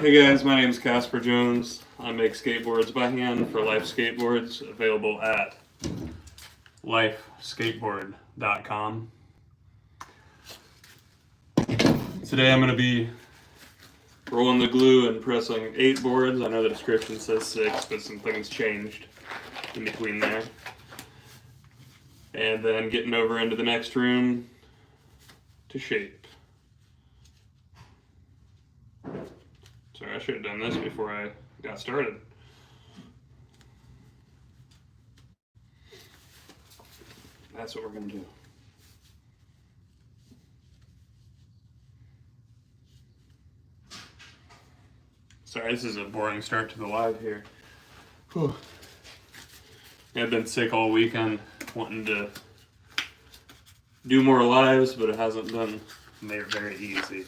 Hey guys, my name is Casper Jones. I make skateboards by hand for Life Skateboards, available at lifeskateboard.com. Today I'm going to be rolling the glue and pressing 8 boards. I know the description says 6, but some things changed in between there. And then getting over into the next room to shape. Sorry, I should have done this before I got started. That's what we're going to do. Sorry, this is a boring start to the live here. Whew. I've been sick all weekend, wanting to do more lives, but it hasn't been very easy.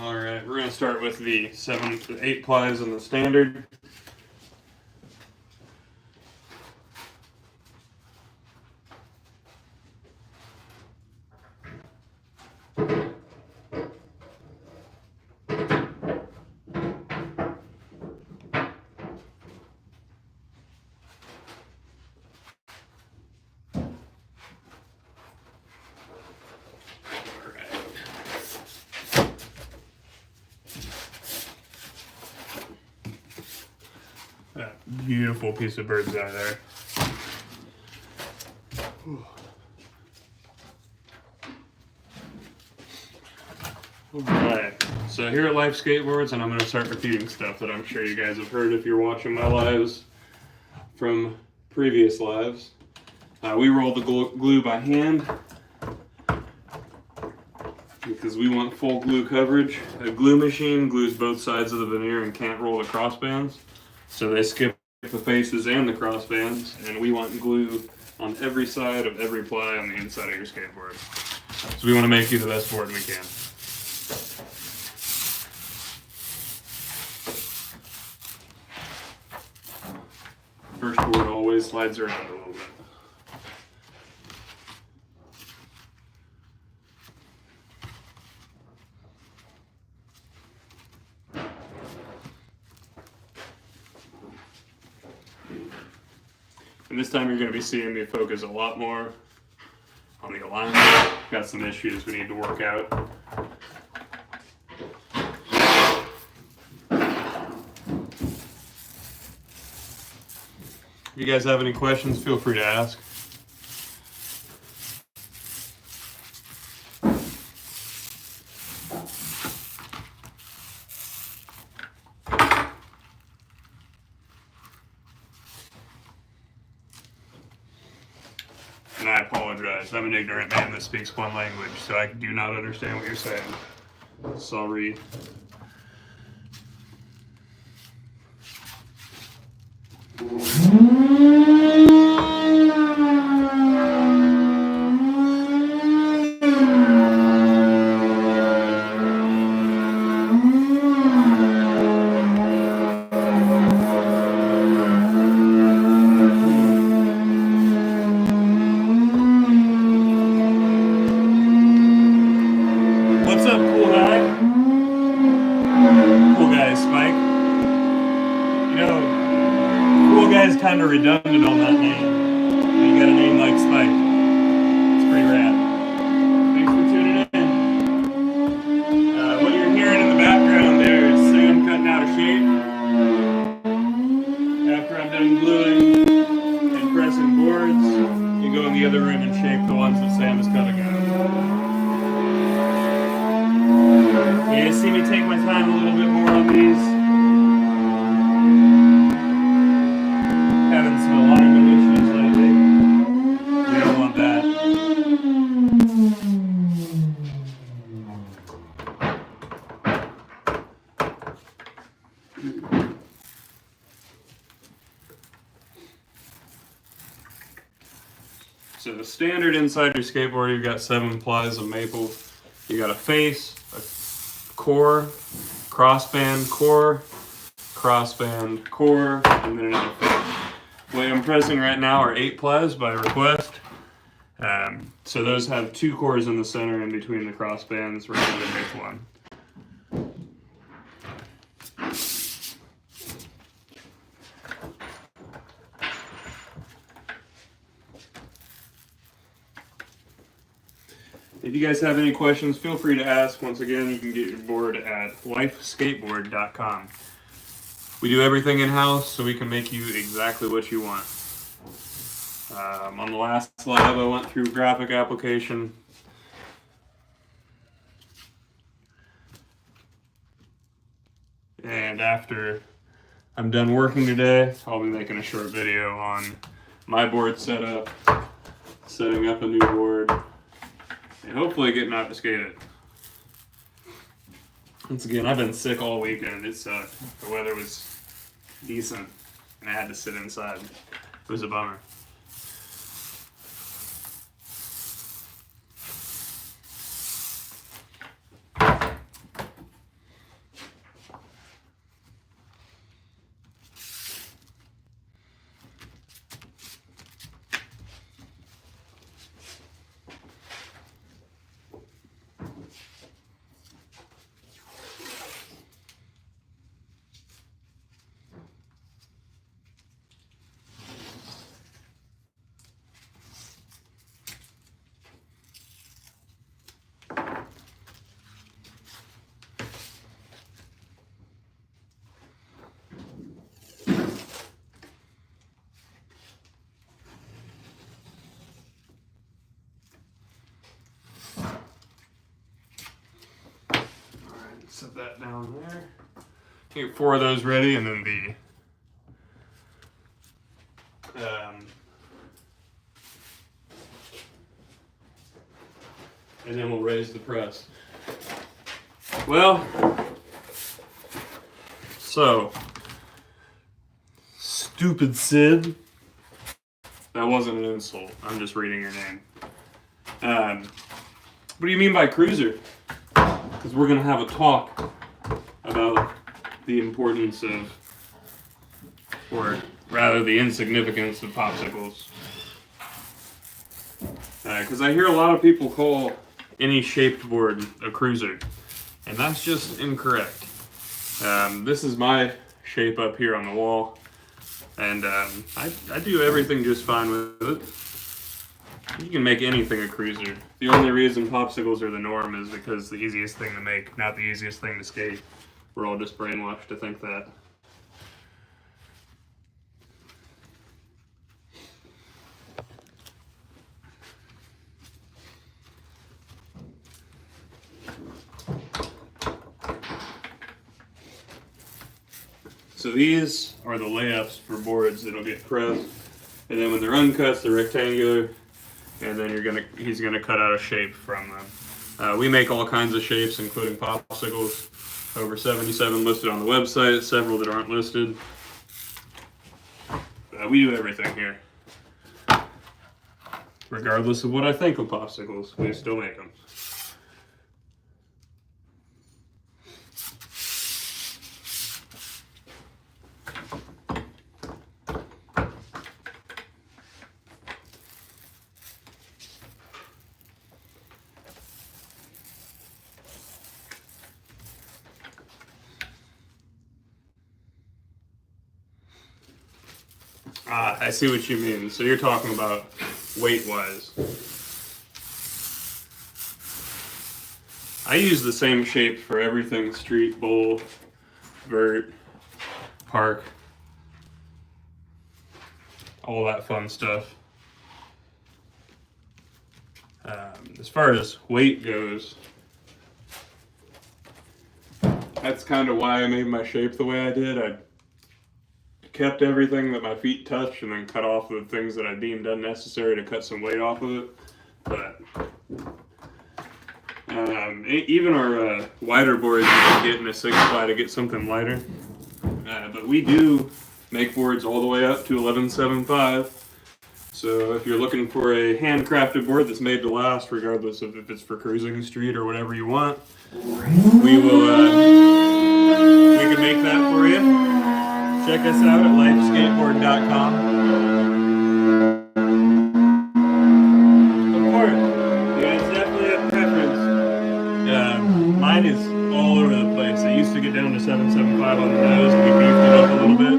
Alright, we're going to start with the 7 to 8 plies in the standard. That beautiful piece of bird's eye there. Alright, so here at Life Skateboards, and I'm going to start repeating stuff that I'm sure you guys have heard if you're watching my lives from previous lives. We roll the glue by hand because we want full glue coverage. A glue machine glues both sides of the veneer and can't roll the crossbands. So they skip the faces and the crossbands, and we want glue on every side of every ply on the inside of your skateboard. So we want to make you the best board we can. First board always slides around a little bit. And this time you're going to be seeing me focus a lot more on the alignment. Got some issues we need to work out. If you guys have any questions, feel free to ask. And I apologize. I'm an ignorant man that speaks one language, so I do not understand what you're saying. Sorry. What's up, cool guy? Cool guy, Spike. You know, cool guy's kind of redundant on that name. You got a name like Spike. It's pretty rad. Thanks for tuning in. What you're hearing in the background there is Sam cutting out a shape. After I'm done gluing and pressing boards, you go in the other room and shape the ones that Sam is cutting out. You guys see me take my time a little bit more on these. Having some alignment issues lately. We don't want that. So the standard inside your skateboard, you've got 7 plies of maple. You got a face, a core, crossband, core, and then another face. what I'm pressing right now are 8 plies by request. So those have 2 cores in the center in between the crossbands rather than just one. If you guys have any questions, feel free to ask. Once again, you can get your board at lifeskateboard.com. We do everything in-house, so we can make you exactly what you want. On the last slide, I went through graphic application. And after I'm done working today, I'll be making a short video on my board setup, setting up a new board, and hopefully getting out to skate it. Once again, I've been sick all weekend. It sucked. The weather was decent, and I had to sit inside. It was a bummer. Set that down there. Get 4 of those ready, and then and then we'll raise the press. Well, so stupid Sid. That wasn't an insult. I'm just reading your name. What do you mean by cruiser? Because we're going to have a talk about the importance of, or rather the insignificance of popsicles. Because I hear a lot of people call any shaped board a cruiser, and that's just incorrect. This is my shape up here on the wall, and I do everything just fine with it. You can make anything a cruiser. The only reason popsicles are the norm is because the easiest thing to make, not the easiest thing to skate. We're all just brainwashed to think that. So these are the layups for boards that'll get pressed, and then when they're uncut, they're rectangular. And then he's gonna cut out a shape from them. We make all kinds of shapes, including popsicles. Over 77 listed on the website, several that aren't listed. We do everything here. Regardless of what I think of popsicles, we still make them. I see what you mean. So you're talking about weight-wise. I use the same shape for everything: street, bowl, vert, park, all that fun stuff. As far as weight goes, that's kind of why I made my shape the way I did. I kept everything that my feet touched and then cut off the things that I deemed unnecessary to cut some weight off of it. But even our wider boards, you can get in a 6-ply to get something lighter. But we do make boards all the way up to 11.75. So if you're looking for a handcrafted board that's made to last, regardless of if it's for cruising, street, or whatever you want, we can make that for you. check us out at lifeskateboard.com. Of course, yeah, it's definitely a preference. Mine is all over the place. I used to get down to 775 on the nose, and we beefed it up a little bit.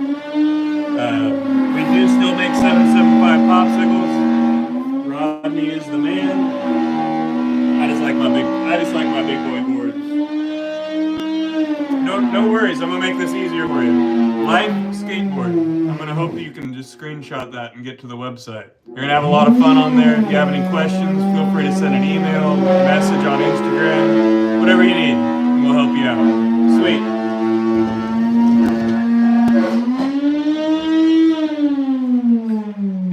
We do still make 775 popsicles. Rodney is the man. I just like my big boy boards. No worries, I'm gonna make this easier for you. Life Skateboard. I'm gonna hope that you can just screenshot that and get to the website. You're gonna have a lot of fun on there. If you have any questions, feel free to send an email, message on Instagram, whatever you need, and we'll help you out. Sweet.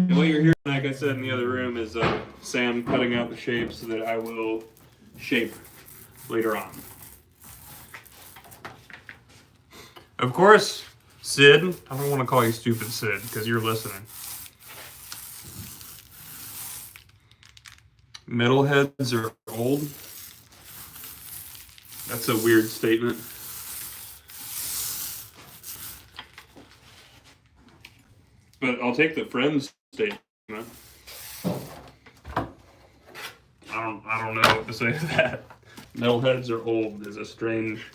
And what you're hearing, like I said in the other room, is Sam cutting out the shapes that I will shape later on. Of course, Sid, I don't want to call you stupid Sid because you're listening. Metalheads are old. That's a weird statement. But I'll take the friends statement. I don't know what to say to that. Metalheads are old is a strange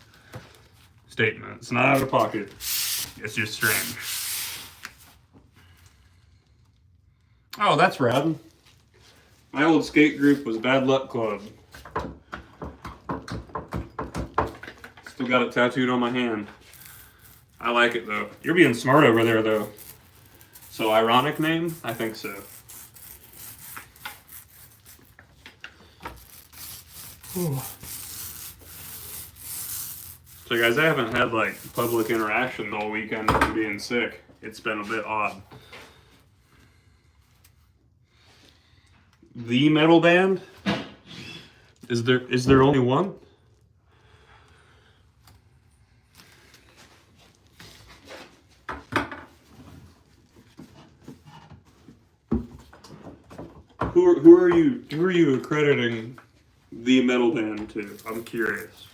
statement. It's not out of pocket. It's just strange. Oh, that's rad. My old skate group was Bad Luck Club. Still got it tattooed on my hand. I like it though. You're being smart over there though. So ironic name? I think so. Ooh. So guys, I haven't had like public interaction all weekend from being sick. It's been a bit odd. The metal band? Is there only one? Who are you accrediting the metal band to? I'm curious.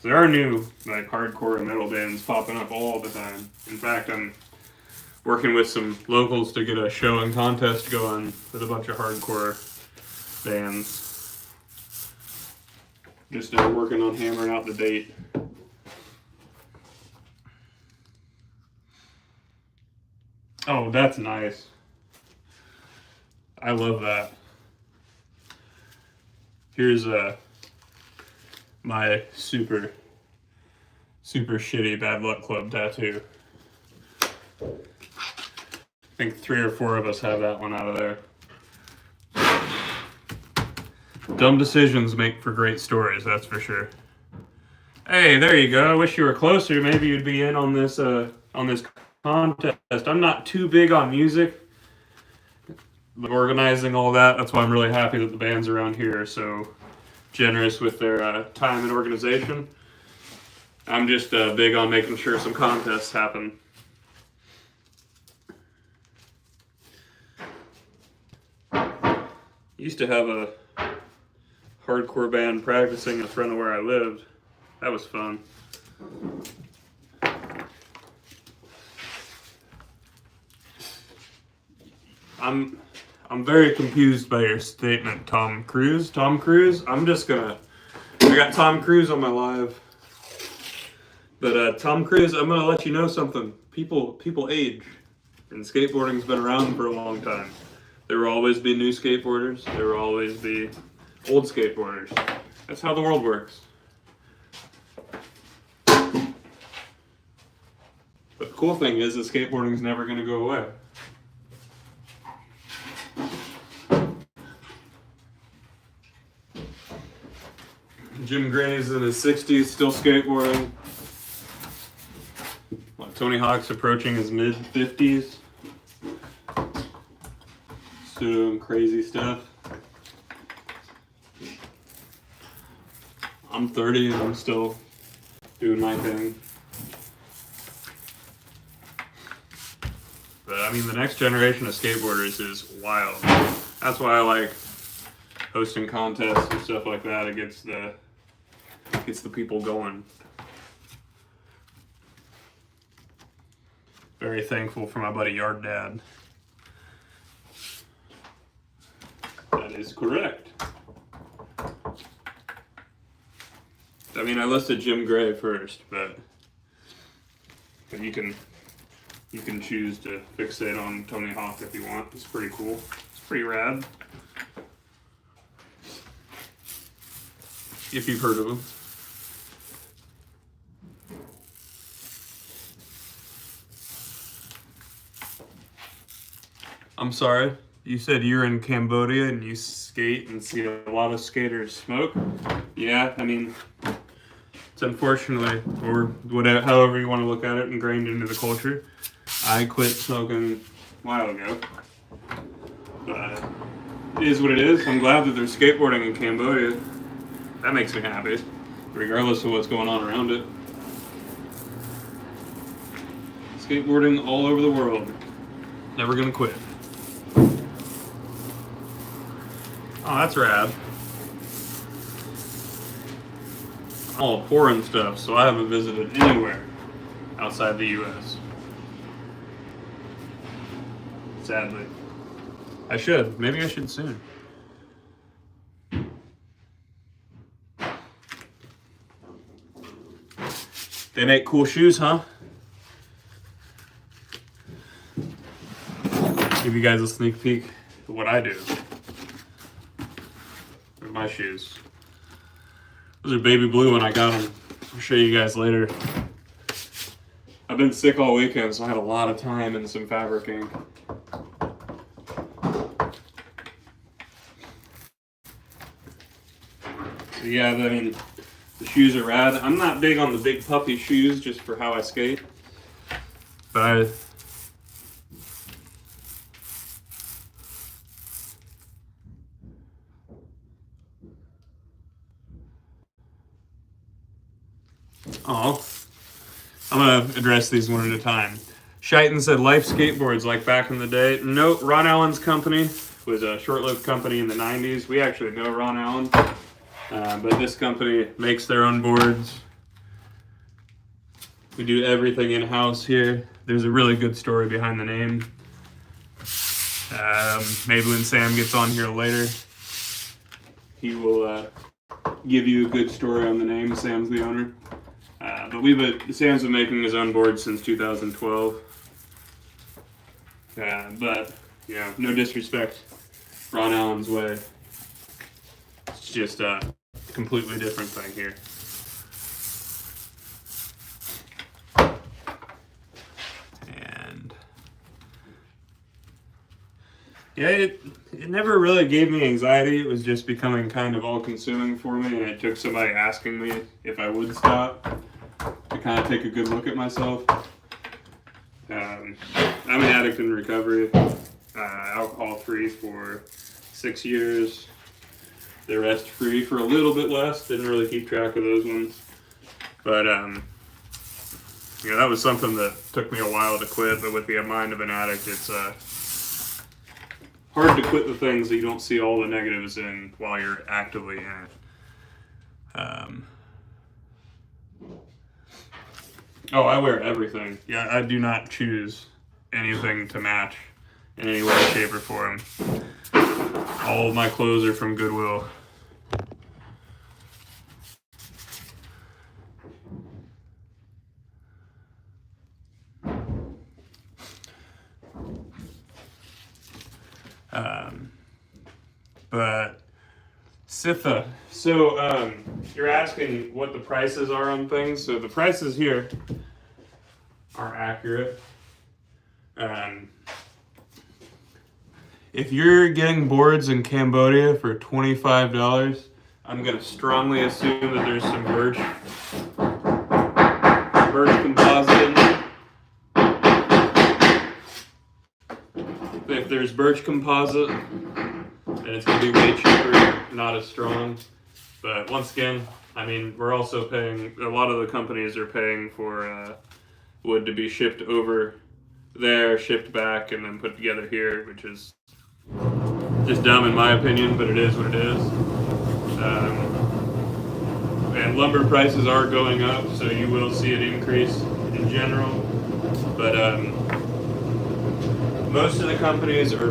There are new like hardcore metal bands popping up all the time. In fact, I'm working with some locals to get a show and contest going with a bunch of hardcore bands. Just working on hammering out the date. Oh, that's nice. I love that. Here's my super shitty Bad Luck Club tattoo. I think 3 or 4 of us have that one out of there. Dumb decisions make for great stories, that's for sure. Hey, there you go. I wish you were closer. Maybe you'd be in on this contest. I'm not too big on music, but organizing all that. That's why I'm really happy that the bands around here are so generous with their time and organization. I'm just big on making sure some contests happen. Used to have a hardcore band practicing in front of where I lived. That was fun. I'm very confused by your statement, Tom Cruise. Tom Cruise? I got Tom Cruise on my live. But Tom Cruise, I'm gonna let you know something. People age. And skateboarding's been around for a long time. There will always be new skateboarders. There will always be old skateboarders. That's how the world works. But the cool thing is that skateboarding's never gonna go away. Jim Gray's in his 60s, still skateboarding. Tony Hawk's approaching his mid-50s. Still doing crazy stuff. I'm 30 and I'm still doing my thing. But I mean, the next generation of skateboarders is wild. That's why I like hosting contests and stuff like that. It gets the people going. very thankful for my buddy Yard Dad. That is correct. I mean, I listed Jim Gray first, but you can choose to fixate on Tony Hawk if you want. It's pretty cool. It's pretty rad. If you've heard of him. I'm sorry, you said you're in Cambodia and you skate and see a lot of skaters smoke? Yeah, I mean, it's unfortunately, or whatever, however you want to look at it, ingrained into the culture. I quit smoking a while ago. But it is what it is. I'm glad that there's skateboarding in Cambodia. That makes me happy, regardless of what's going on around it. Skateboarding all over the world. Never gonna quit. Oh, that's rad. I'm all poor and stuff, so I haven't visited anywhere outside the U.S. Sadly. I should. Maybe I should soon. They make cool shoes, huh? Give you guys a sneak peek of what I do. They're my shoes. Those are baby blue when I got them. I'll show you guys later. I've been sick all weekend, so I had a lot of time and some fabric ink. So yeah, I mean, the shoes are rad. I'm not big on the big puffy shoes just for how I skate. But I'm gonna address these one at a time. Shiton said Life Skateboards, like back in the day. No, Ron Allen's company was a short-lived company in the 90s. We actually know Ron Allen, but this company makes their own boards. We do everything in-house here. There's a really good story behind the name. Maybe when Sam gets on here later, he will give you a good story on the name. Sam's the owner. But Sam's been making his own board since 2012. But, yeah, no disrespect Ron Allen's way. It's just a completely different thing here. And, yeah, it never really gave me anxiety. It was just becoming kind of all-consuming for me, and it took somebody asking me if I would stop to kind of take a good look at myself. I'm an addict in recovery, alcohol-free for 6 years, the rest free for a little bit less. Didn't really keep track of those ones, but you know, that was something that took me a while to quit. But with the mind of an addict, it's hard to quit the things that you don't see all the negatives in while you're actively in it. Oh, I wear everything. Yeah, I do not choose anything to match in any way, shape, or form. All of my clothes are from Goodwill. But Sitha, so you're asking what the prices are on things. So the prices here are accurate. If you're getting boards in Cambodia for $25, I'm gonna strongly assume that there's some birch composite in there. If there's birch composite, then it's gonna be way cheaper, not as strong. But once again, I mean, we're also paying, a lot of the companies are paying for wood to be shipped over there, shipped back, and then put together here, which is just dumb in my opinion, but it is what it is. And lumber prices are going up, so you will see an increase in general. But Most of the companies are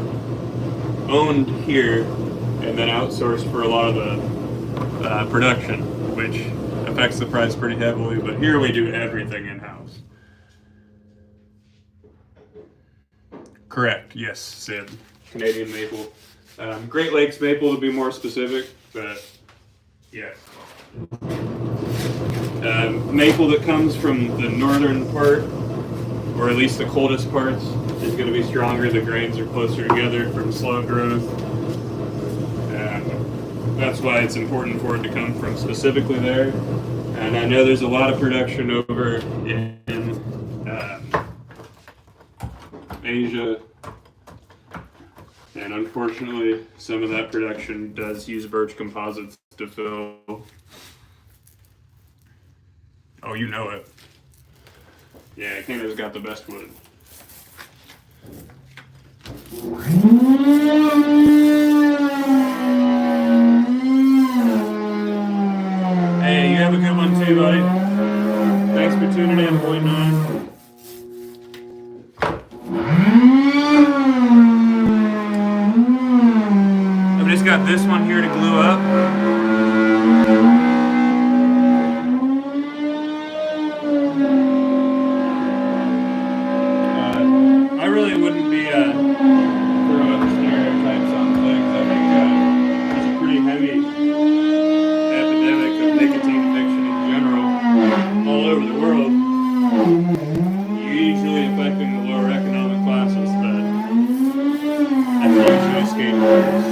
owned here and then outsourced for a lot of the production, which affects the price pretty heavily, but here we do everything in-house. Correct, yes, Sid. Canadian maple. Great Lakes maple to be more specific, but yeah. Maple that comes from the northern part, or at least the coldest parts, is going to be stronger. The grains are closer together from slow growth. That's why it's important for it to come from specifically there. And I know there's a lot of production over in Asia. And unfortunately, some of that production does use birch composites to fill. Oh, you know it. Yeah, Canada's got the best wood. Hey, you have a good one too, buddy. Thanks for tuning in, Boy 9. I've just got this one here to glue up. I really wouldn't be throwing stereotypes on things. I think there's a pretty heavy epidemic of nicotine addiction in general all over the world. Usually affecting the lower economic classes, but that's usually skateboarders.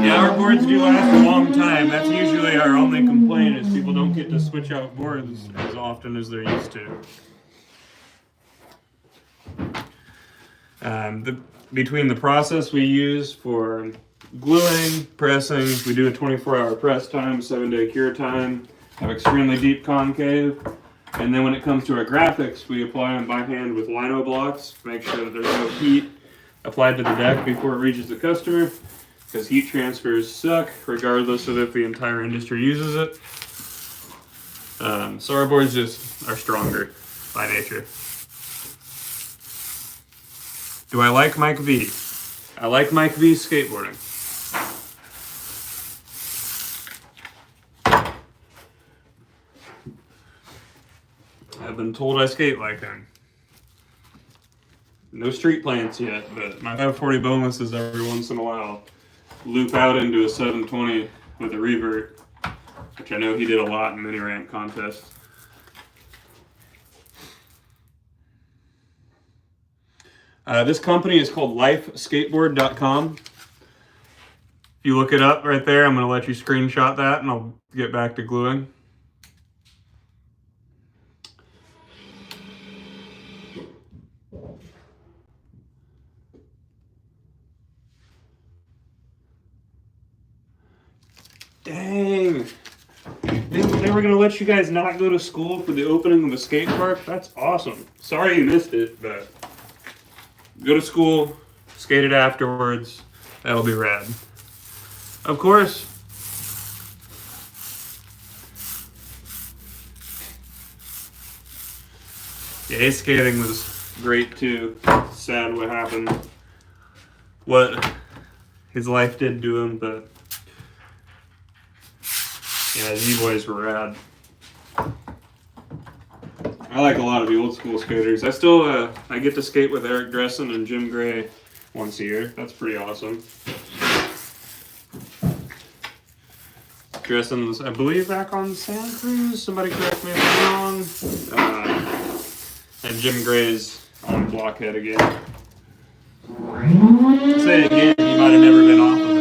Yeah, our boards do last a long time. That's usually our only complaint, is people don't get to switch out boards as often as they're used to. Between the process we use for gluing, pressing, we do a 24-hour press time, 7-day cure time, have extremely deep concave, and then when it comes to our graphics, we apply them by hand with lino blocks, make sure that there's no heat applied to the deck before it reaches the customer, because heat transfers suck, regardless of if the entire industry uses it. So our boards just are stronger by nature. Do I like Mike V? I like Mike V's skateboarding. I've been told I skate like him. No street plants yet, but my 540 bonuses every once in a while loop out into a 720 with a revert, which I know he did a lot in mini ramp contests. This company is called Life Skateboard.com. If you look it up right there, I'm going to let you screenshot that and I'll get back to gluing. Dang. They were going to let you guys not go to school for the opening of a skate park? That's awesome. Sorry you missed it, but go to school, skate it afterwards. That'll be rad. Of course, yeah, ice skating was great too. Sad what happened, what his life did to him, but yeah, Z-Boys were rad. I like a lot of the old school skaters. I still, I get to skate with Eric Dressen and Jim Gray once a year. That's pretty awesome. Dressen's, I believe, back on Santa Cruz. Somebody correct me if I'm wrong. And Jim Gray's on Blockhead again. Say it again, he might have never been off of it.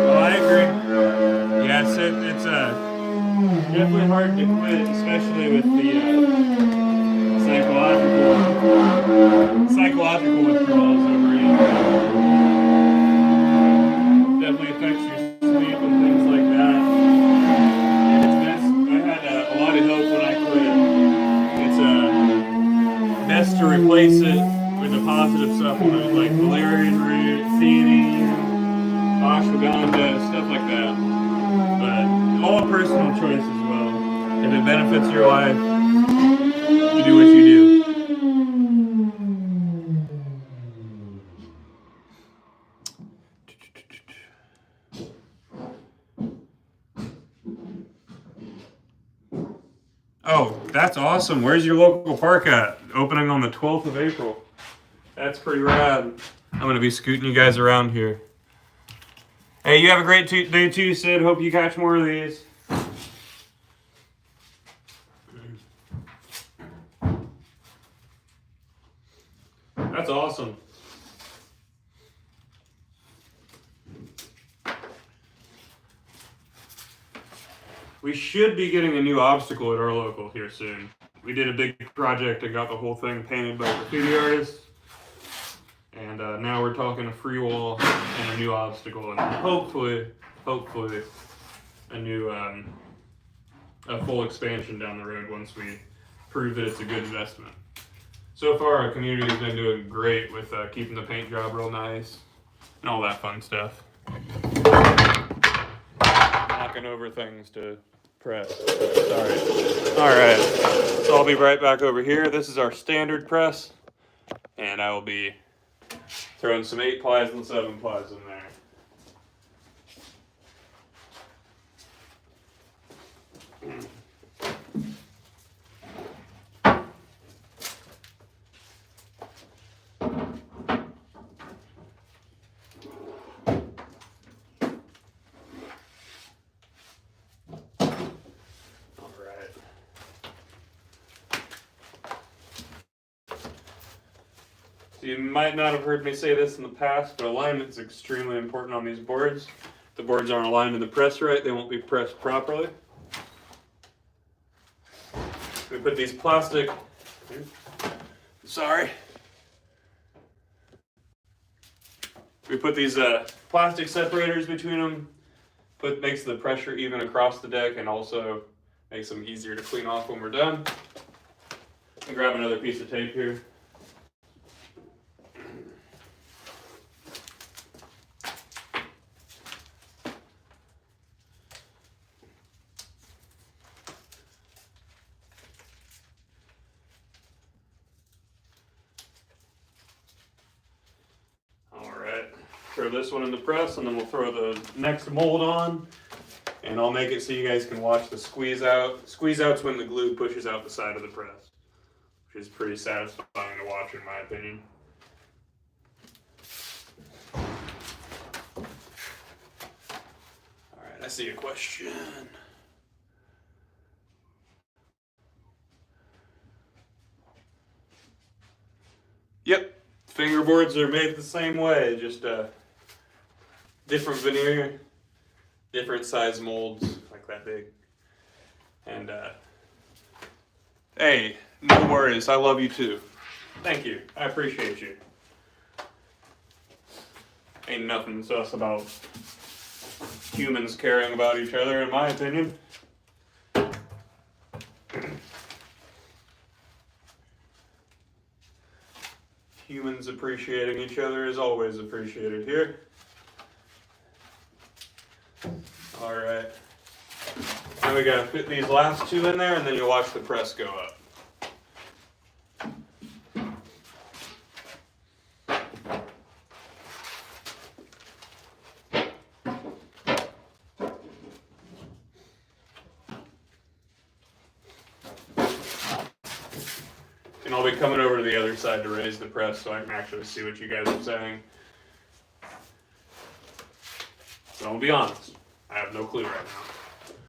Oh, I agree. Yeah, it's definitely hard to quit, especially with the psychological withdrawals over it. Definitely affects your sleep and things like that. And it's best. I had a lot of help when I quit. It's Uganda, stuff like that. But all personal choice as well. If it benefits your life, you do what you do. Oh, that's awesome. Where's your local park at? Opening on the 12th of April. That's pretty rad. I'm going to be scooting you guys around here. Hey, you have a great day too, Sid. Hope you catch more of these. That's awesome. We should be getting a new obstacle at our local here soon. We did a big project and got the whole thing painted by graffiti artists. And now we're talking a free wall and a new obstacle, and hopefully, a new, a full expansion down the road once we prove that it's a good investment. So far, our community's been doing great with keeping the paint job real nice and all that fun stuff. Knocking over things to press. Sorry. All right. So I'll be right back over here. This is our standard press, and I will be throwing some 8-plies and 7-plies in there. So you might not have heard me say this in the past, but alignment is extremely important on these boards. If the boards aren't aligned in the press right, they won't be pressed properly. We put these plastic, we put these plastic separators between them, makes the pressure even across the deck and also makes them easier to clean off when we're done. And grab another piece of tape here. Throw this one in the press, and then we'll throw the next mold on, and I'll make it so you guys can watch the squeeze out. Squeeze out's when the glue pushes out the side of the press, which is pretty satisfying to watch in my opinion. All right, I see a question. Yep, fingerboards are made the same way, just different veneer, different size molds, like that big. And hey, no worries, I love you too. Thank you, I appreciate you. Ain't nothing sus about humans caring about each other, in my opinion. Humans appreciating each other is always appreciated here. All right. Now we gotta fit these last two in there, and then you'll watch the press go up. And I'll be coming over to the other side to raise the press so I can actually see what you guys are saying. So I'll be honest, I have no clue right now.